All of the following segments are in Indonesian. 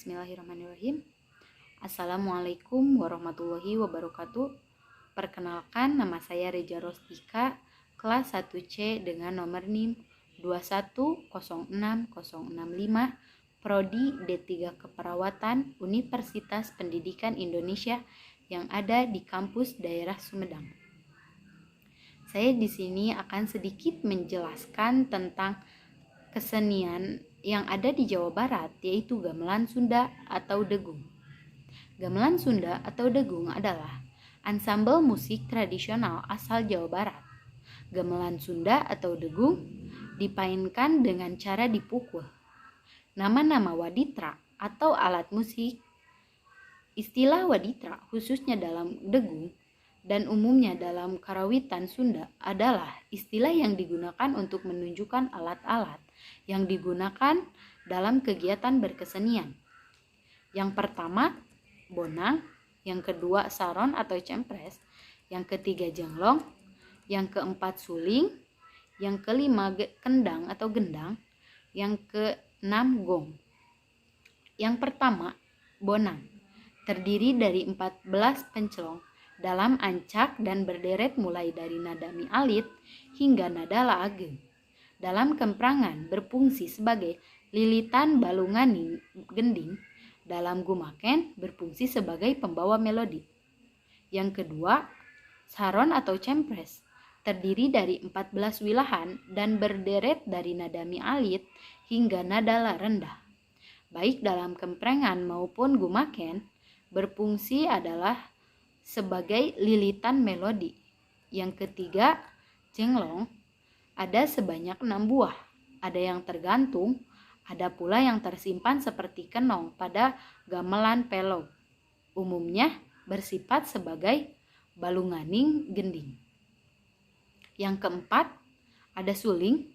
Bismillahirrahmanirrahim. Assalamualaikum warahmatullahi wabarakatuh. Perkenalkan, nama saya Reja Rostika, kelas 1C dengan nomor NIM 2106065, Prodi D3 Keperawatan, Universitas Pendidikan Indonesia yang ada di kampus daerah Sumedang. Saya di sini akan sedikit menjelaskan tentang kesenian yang ada di Jawa Barat, yaitu gamelan Sunda atau degung. Gamelan Sunda atau degung adalah ansambel musik tradisional asal Jawa Barat. Gamelan Sunda atau degung dipainkan dengan cara dipukul. Nama-nama waditra atau alat musik, istilah waditra khususnya dalam degung dan umumnya dalam karawitan Sunda adalah istilah yang digunakan untuk menunjukkan alat-alat yang digunakan dalam kegiatan berkesenian. Yang pertama, bonang, yang kedua saron atau cempres, yang ketiga jenglong, yang keempat suling, yang kelima kendang atau gendang, yang keenam gong. Yang pertama, bonang, terdiri dari 14 pencelong dalam ancak dan berderet mulai dari nada mi alit hingga nada la ageng. Dalam kemprangan berfungsi sebagai lilitan balungan gending, dalam gumaken berfungsi sebagai pembawa melodi. Yang kedua, saron atau cempres, terdiri dari 14 wilahan dan berderet dari nada mi alit hingga nada la rendah. Baik dalam kemprangan maupun gumaken berfungsi adalah sebagai lilitan melodi. Yang ketiga, jenglong, ada sebanyak 6 buah. Ada yang tergantung, ada pula yang tersimpan seperti kenong pada gamelan pelog. Umumnya bersifat sebagai balunganing gending. Yang keempat, ada suling.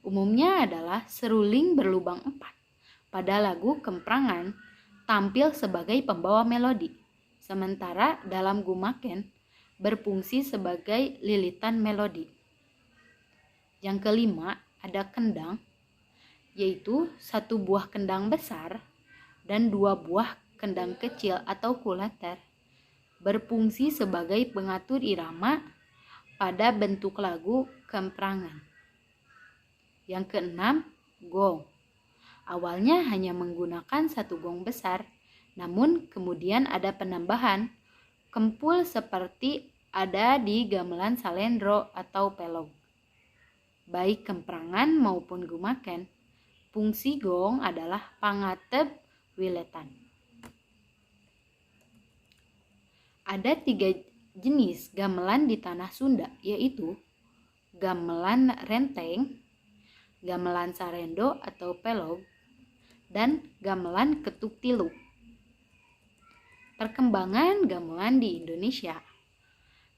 Umumnya adalah seruling berlubang 4. Pada lagu kemprangan tampil sebagai pembawa melodi. Sementara dalam gumaken berfungsi sebagai lilitan melodi. Yang kelima, ada kendang, yaitu 1 buah kendang besar dan 2 buah kendang kecil atau kulater, berfungsi sebagai pengatur irama pada bentuk lagu kemprangan. Yang keenam, gong. Awalnya hanya menggunakan 1 gong besar, namun kemudian ada penambahan kempul seperti ada di gamelan salendro atau pelog. Baik kemprangan maupun gumaken, fungsi gong adalah pangateb wiletan. Ada 3 jenis gamelan di tanah Sunda, yaitu gamelan renteng, gamelan sarendo atau pelog, dan gamelan ketuk tilu. Perkembangan gamelan di Indonesia.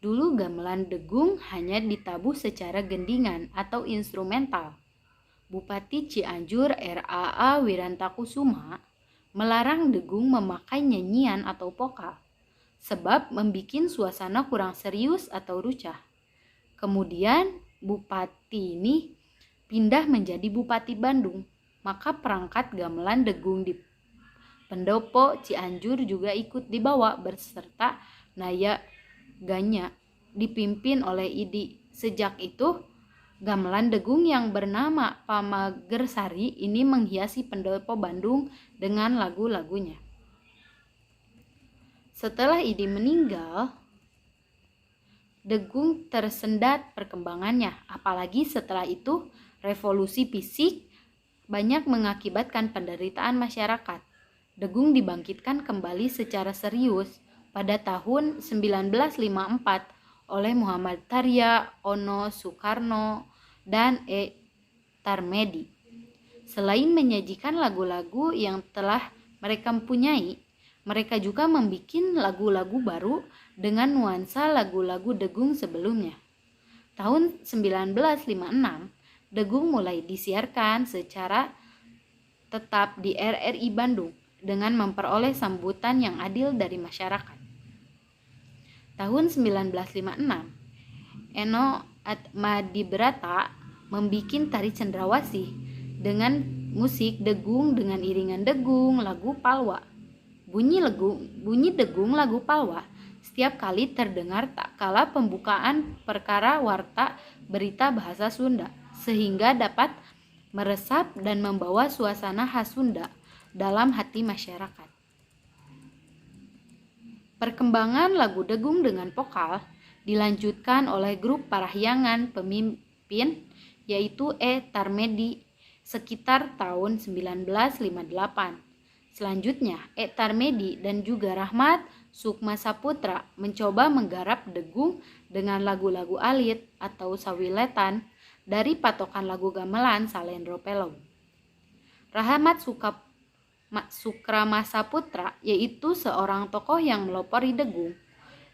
Dulu gamelan degung hanya ditabuh secara gendingan atau instrumental. Bupati Cianjur R.A.A. Wirantakusuma melarang degung memakai nyanyian atau vokal, sebab membikin suasana kurang serius atau rucah. Kemudian Bupati ini pindah menjadi Bupati Bandung, maka perangkat gamelan degung di Pendopo Cianjur juga ikut dibawa beserta naya Ganya dipimpin oleh Idi. Sejak itu, gamelan degung yang bernama Pamagersari ini menghiasi Pendopo Bandung dengan lagu-lagunya. Setelah Idi meninggal, degung tersendat perkembangannya. Apalagi setelah itu, revolusi fisik banyak mengakibatkan penderitaan masyarakat. Degung dibangkitkan kembali secara serius pada tahun 1954 oleh Muhammad Tarya, Ono Soekarno, dan E. Tarmedi. Selain menyajikan lagu-lagu yang telah mereka punyai, mereka juga membuat lagu-lagu baru dengan nuansa lagu-lagu degung sebelumnya. Tahun 1956, degung mulai disiarkan secara tetap di RRI Bandung dengan memperoleh sambutan yang adil dari masyarakat. Tahun 1956, Eno Atmadibrata membikin tari cendrawasih dengan musik degung dengan iringan degung lagu Palwa. Bunyi degung lagu Palwa setiap kali terdengar tak kala pembukaan perkara warta berita bahasa Sunda, sehingga dapat meresap dan membawa suasana khas Sunda dalam hati masyarakat. Perkembangan lagu degung dengan vokal dilanjutkan oleh grup parahyangan pemimpin yaitu E. Tarmedi sekitar tahun 1958. Selanjutnya, E. Tarmedi dan juga Rahmat Sukma Saputra mencoba menggarap degung dengan lagu-lagu alit atau sawiletan dari patokan lagu gamelan Salendro Pelog. Rahmat Sukrama Saputra yaitu seorang tokoh yang melopori degung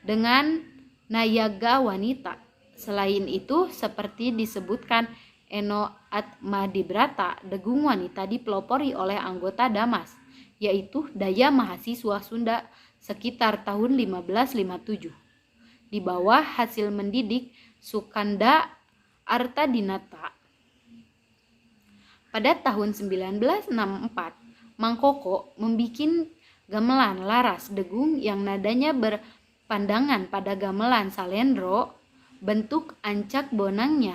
dengan nayaga wanita. Selain itu, seperti disebutkan Eno Atmadibrata, degung wanita dipelopori oleh anggota Damas, yaitu Daya Mahasiswa Sunda sekitar tahun 1557. Di bawah hasil mendidik Sukanda Artadinata. Pada tahun 1964, Mangkoko membikin gamelan laras degung yang nadanya berpandangan pada gamelan Salendro, bentuk ancak bonangnya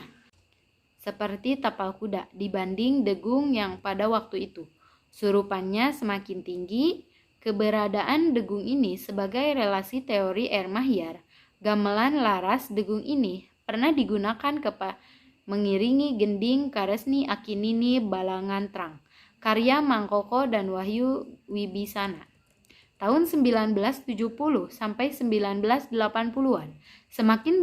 seperti tapal kuda dibanding degung yang pada waktu itu. Surupannya semakin tinggi. Keberadaan degung ini sebagai relasi teori Ermahyar. Gamelan laras degung ini pernah digunakan mengiringi gending Karesni Akinini Balangan Trang, karya Mangkoko dan Wahyu Wibisana. Tahun 1970 sampai 1980-an, semakin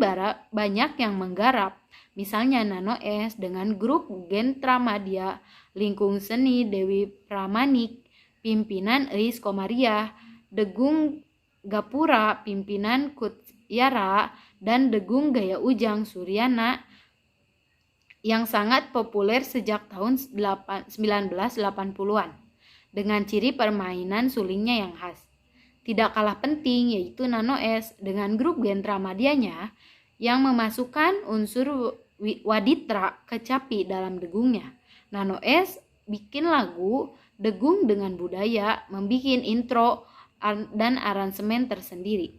banyak yang menggarap, misalnya Nano S dengan grup Gentra Madya, Lingkung Seni Dewi Pramanik, pimpinan Eis Komariah, Degung Gapura, pimpinan Kutyara, dan Degung Gaya Ujang Suryana yang sangat populer sejak tahun 1980-an dengan ciri permainan sulingnya yang khas. Tidak kalah penting yaitu Nano S dengan grup Gentra Madyanya yang memasukkan unsur waditra kecapi dalam degungnya. Nano S bikin lagu degung dengan budaya, membikin intro dan aransemen tersendiri.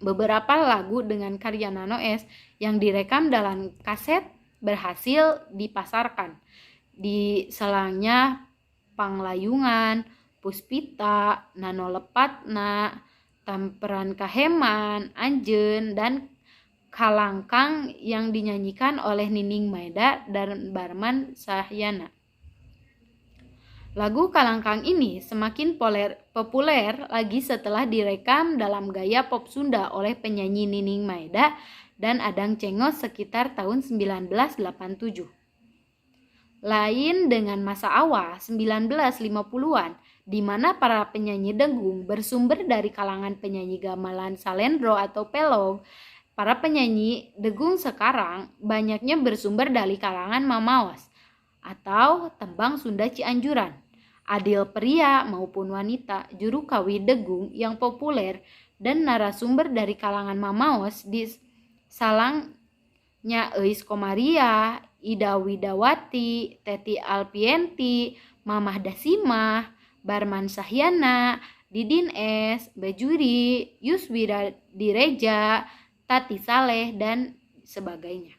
Beberapa lagu dengan karya Nano S yang direkam dalam kaset berhasil dipasarkan. Di selangnya Panglayungan, Puspita, Nano Lepatna, Tamperan Kaheman, Anjen, dan Kalangkang yang dinyanyikan oleh Nining Maeda dan Barman Sahyana. Lagu Kalangkang ini semakin populer lagi setelah direkam dalam gaya pop Sunda oleh penyanyi Nining Maeda dan Adang Cengos sekitar tahun 1987. Lain dengan masa awal 1950-an, di mana para penyanyi degung bersumber dari kalangan penyanyi gamelan Salendro atau Pelog, para penyanyi degung sekarang banyaknya bersumber dari kalangan Mamawas atau tembang Sunda Cianjuran. Adil pria maupun wanita juru kawi degung yang populer dan narasumber dari kalangan Mamawas di salangnya Eis Komariah, Ida Widawati, Teti Alpienti, Mamah Dasimah, Barman Sahyana, Didin S, Bajuri, Yuswira Direja, Tati Saleh, dan sebagainya.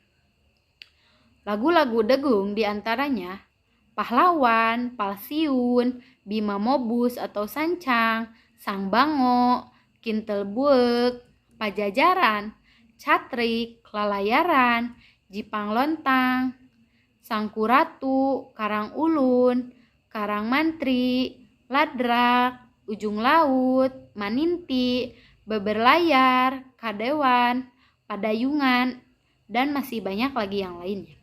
Lagu-lagu degung diantaranya Pahlawan, Palsiun, Bima Mobus atau Sancang, Sang Bango, Kintel Buek, Pajajaran, Catrik, Lalayaran, Jipang Lontang, Sangkuratu, Karang Ulun, Karang Mantri, Ladrak, Ujung Laut, Maninti, Beberlayar, Kadewan, Padayungan, dan masih banyak lagi yang lainnya.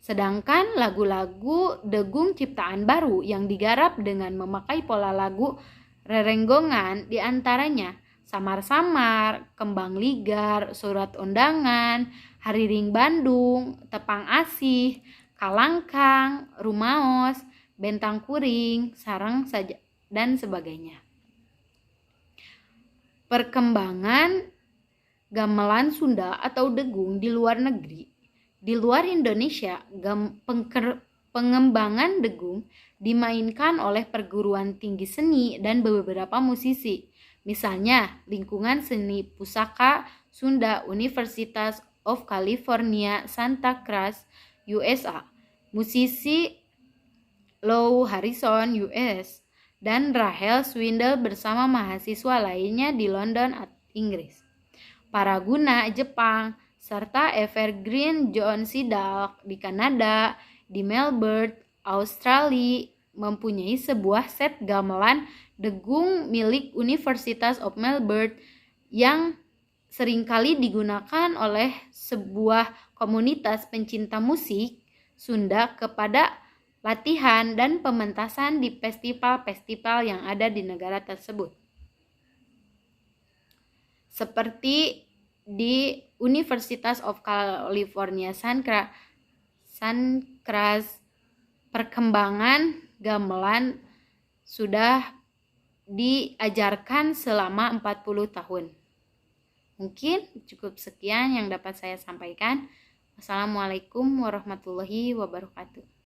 Sedangkan lagu-lagu degung ciptaan baru yang digarap dengan memakai pola lagu rerenggongan diantaranya Samar-Samar, Kembang Ligar, Surat Undangan, Hariring Bandung, Tepang Asih, Kalangkang, Rumaos, Bentang Kuring, Sarang saja dan sebagainya. Perkembangan gamelan Sunda atau degung di luar negeri. Di luar Indonesia, pengembangan dengung dimainkan oleh perguruan tinggi seni dan beberapa musisi. Misalnya, lingkungan seni pusaka Sunda University of California, Santa Cruz, USA. Musisi Lou Harrison, US, dan Rahel Swindle bersama mahasiswa lainnya di London, Inggris. Paraguna, Jepang, serta Evergreen John Sidalk di Kanada, di Melbourne, Australia, mempunyai sebuah set gamelan dengung milik University of Melbourne yang seringkali digunakan oleh sebuah komunitas pencinta musik Sunda kepada latihan dan pementasan di festival-festival yang ada di negara tersebut. Seperti di University of California, Santa Cruz, perkembangan gamelan sudah diajarkan selama 40 tahun. Mungkin cukup sekian yang dapat saya sampaikan. Wassalamualaikum warahmatullahi wabarakatuh.